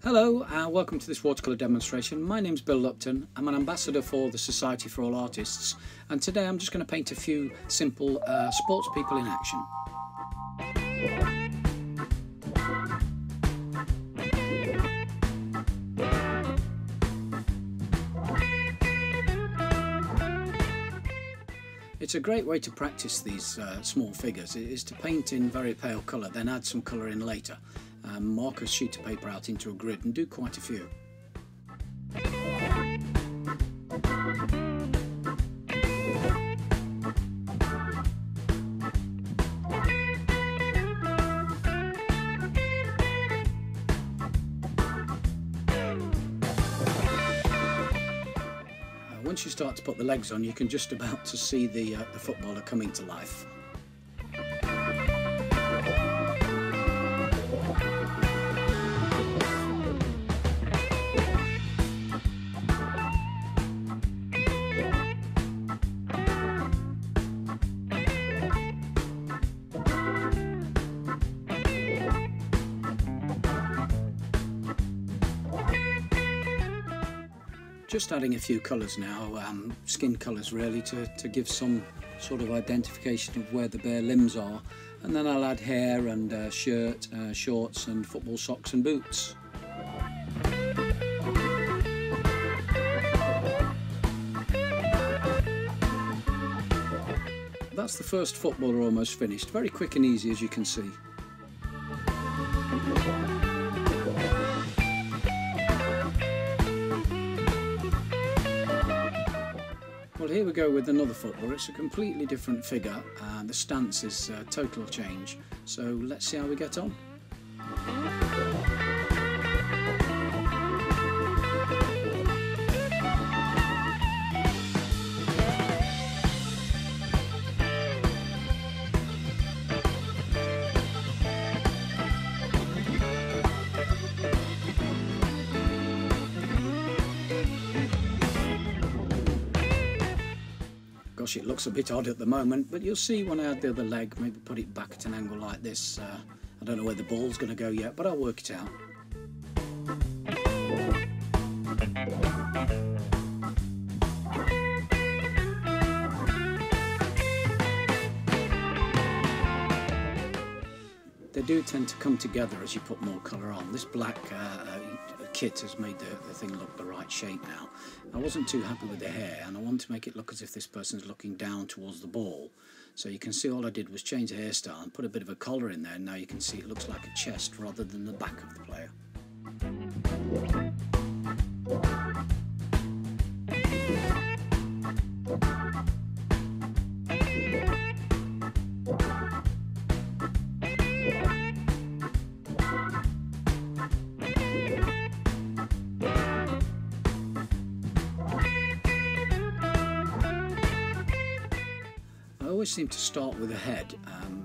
Hello and welcome to this watercolour demonstration. My name's Bill Lupton. I'm an ambassador for the Society for All Artists, and today I'm just going to paint a few simple sports people in action. It's a great way to practice these small figures. It is to paint in very pale colour, then add some colour in later. Mark a sheet of paper out into a grid and do quite a few. Once you start to put the legs on, you can just about to see the footballer coming to life. Just adding a few colours now, skin colours really, to give some sort of identification of where the bare limbs are, and then I'll add hair and shirt, shorts and football socks and boots. That's the first footballer almost finished, very quick and easy as you can see. Well, here we go with another footballer. It's a completely different figure. The stance is a total change. So let's see how we get on. Gosh, it looks a bit odd at the moment, but you'll see when I add the other leg, maybe put it back at an angle like this. I don't know where the ball's going to go yet, but I'll work it out. They do tend to come together as you put more colour on. This black kit has made the thing look the right shape now. I wasn't too happy with the hair, and I want to make it look as if this person's looking down towards the ball. So you can see all I did was change the hairstyle and put a bit of a collar in there, and now you can see it looks like a chest rather than the back of the player. I always seem to start with the head.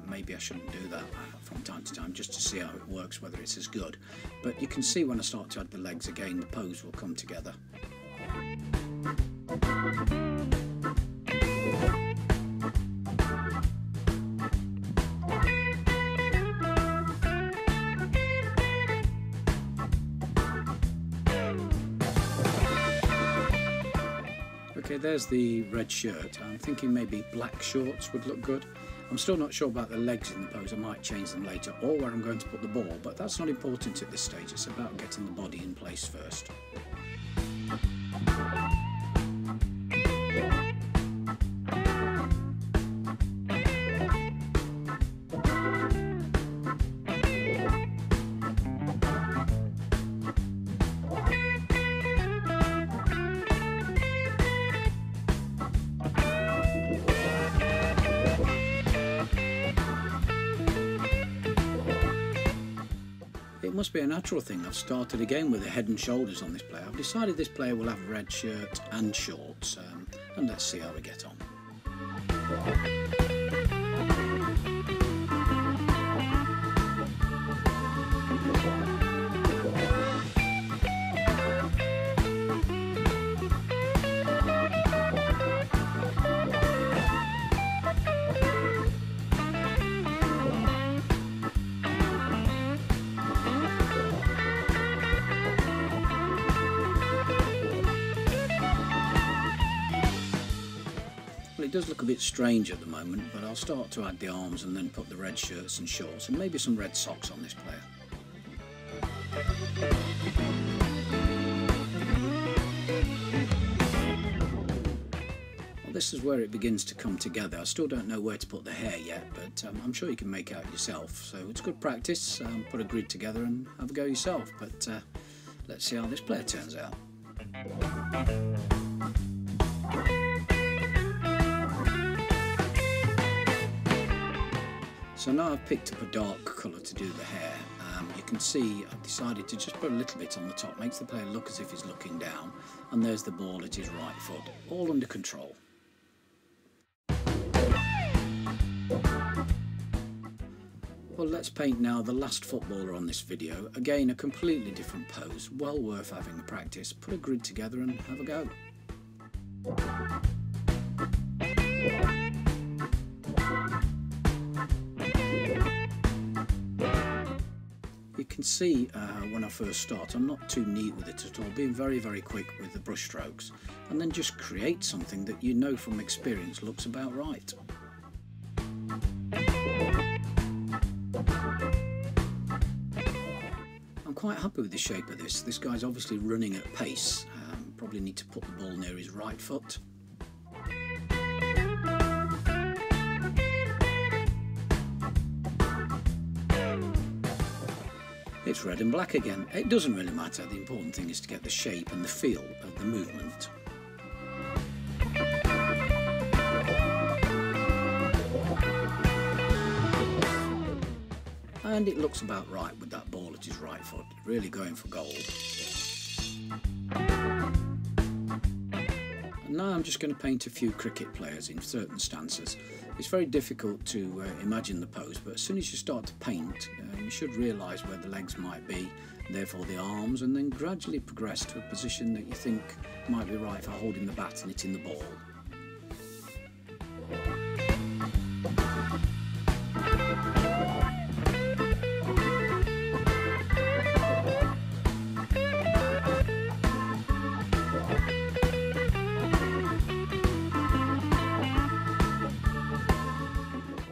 Maybe I shouldn't do that from time to time, just to see how it works, whether it's as good. But you can see when I start to add the legs again, the pose will come together. Okay, there's the red shirt. I'm thinking maybe black shorts would look good. I'm still not sure about the legs in the pose. I might change them later, or where I'm going to put the ball, but that's not important at this stage. It's about getting the body in place first. It must be a natural thing. I've started again with the head and shoulders on this player. I've decided this player will have red shirt and shorts, and let's see how we get on. it does look a bit strange at the moment, but I'll start to add the arms and then put the red shirts and shorts and maybe some red socks on this player. Well, this is where it begins to come together. I still don't know where to put the hair yet, but I'm sure you can make it out yourself. So it's good practice. Put a grid together and have a go yourself. But let's see how this player turns out. So now I've picked up a dark colour to do the hair. You can see I've decided to just put a little bit on the top, makes the player look as if he's looking down, and there's the ball at his right foot, all under control. Well, let's paint now the last footballer on this video. Again, a completely different pose, well worth having a practice. Put a grid together and have a go. You can see when I first start, I'm not too neat with it at all, being very, very quick with the brush strokes, and then just create something that you know from experience looks about right. I'm quite happy with the shape of this. This guy's obviously running at pace. Probably need to put the ball near his right foot. It's red and black again. It doesn't really matter. The important thing is to get the shape and the feel of the movement. And it looks about right with that ball at his right foot, really going for goal. And now I'm just going to paint a few cricket players in certain stances. It's very difficult to imagine the pose, but as soon as you start to paint, you should realise where the legs might be, therefore the arms, and then gradually progress to a position that you think might be right for holding the bat and hitting the ball.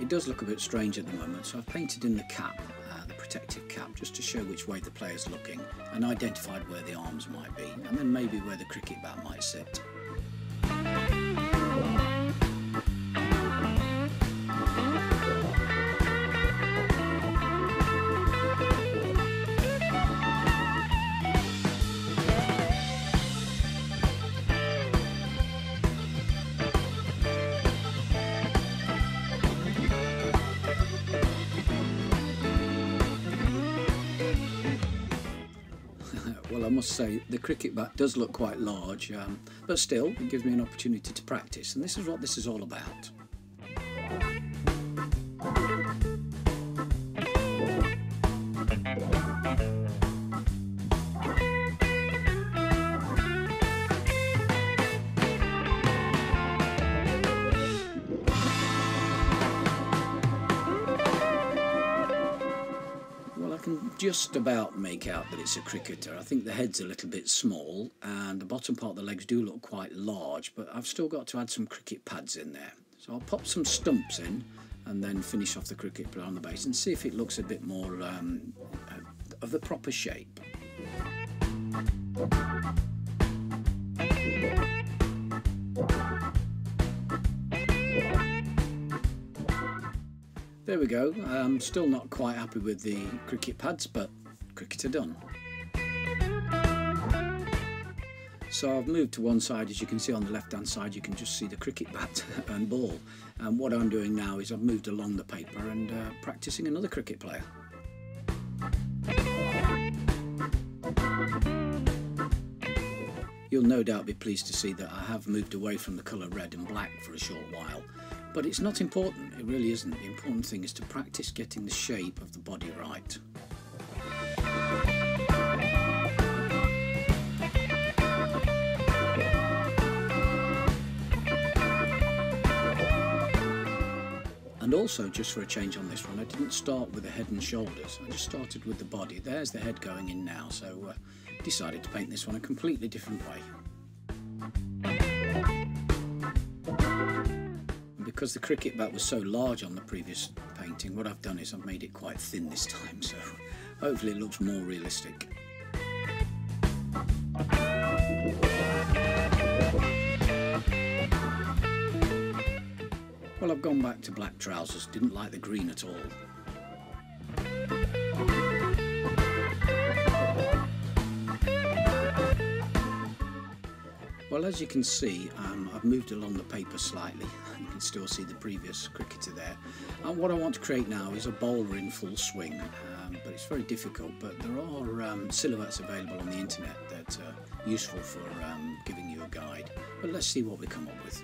It does look a bit strange at the moment, so I've painted in the cap, the protective cap, just to show which way the player's looking, and identified where the arms might be, and then maybe where the cricket bat might sit. Well, I must say the cricket bat does look quite large, but still it gives me an opportunity to practice, and this is what this is all about. Just about make out that it's a cricketer. I think the head's a little bit small and the bottom part of the legs do look quite large, but I've still got to add some cricket pads in there. So I'll pop some stumps in and then finish off the cricket player on the base and see if it looks a bit more of the proper shape. There we go. I'm still not quite happy with the cricket pads, but cricket are done. So I've moved to one side. As you can see on the left hand side, you can just see the cricket bat and ball. And what I'm doing now is I've moved along the paper and practicing another cricket player. You'll no doubt be pleased to see that I have moved away from the colour red and black for a short while. But it's not important, it really isn't. The important thing is to practice getting the shape of the body right. And also, just for a change on this one, I didn't start with the head and shoulders, I just started with the body. There's the head going in now, so decided to paint this one a completely different way. Because the cricket bat was so large on the previous painting, what I've done is I've made it quite thin this time, so hopefully it looks more realistic. Well, I've gone back to black trousers, didn't like the green at all. Well, as you can see, I've moved along the paper slightly. You can still see the previous cricketer there. And what I want to create now is a bowler in full swing, but it's very difficult. But there are silhouettes available on the internet that are useful for giving you a guide. But let's see what we come up with.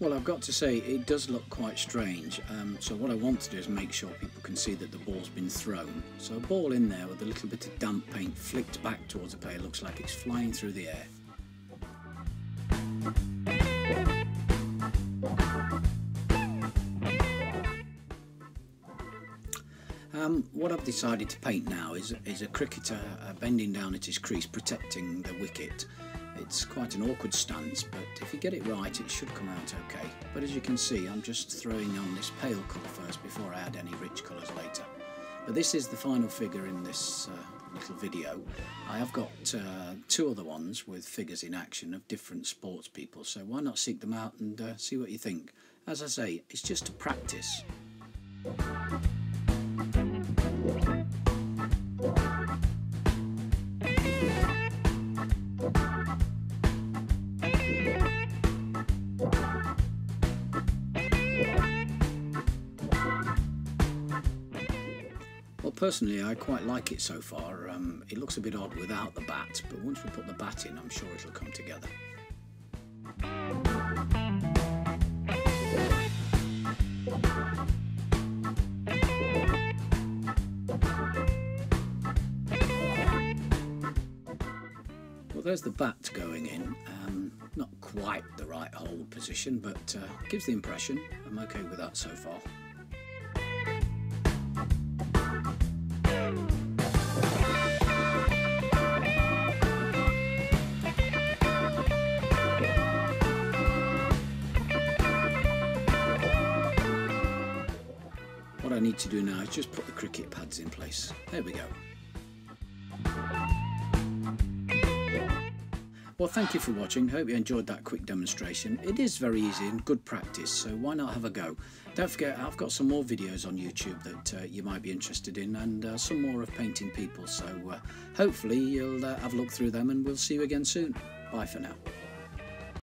Well, I've got to say it does look quite strange, so what I want to do is make sure people can see that the ball's been thrown. So a ball in there with a little bit of damp paint flicked back towards the player looks like it's flying through the air. What I've decided to paint now is a cricketer bending down at his crease, protecting the wicket. It's quite an awkward stance, but if you get it right it should come out okay. But as you can see, I'm just throwing on this pale colour first before I add any rich colours later. But this is the final figure in this little video. I have got two other ones with figures in action of different sports people, so why not seek them out and see what you think. As I say, it's just a practice. Well, personally I quite like it so far. It looks a bit odd without the bat, but once we put the bat in I'm sure it'll come together. Well, there's the bat going in. Not quite the right hold position, but gives the impression. I'm okay with that so far. What I need to do now is just put the cricket pads in place. There we go. Well, thank you for watching. Hope you enjoyed that quick demonstration. It is very easy and good practice, so why not have a go? Don't forget, I've got some more videos on YouTube that you might be interested in, and some more of painting people, so hopefully you'll have a look through them, and we'll see you again soon. Bye for now.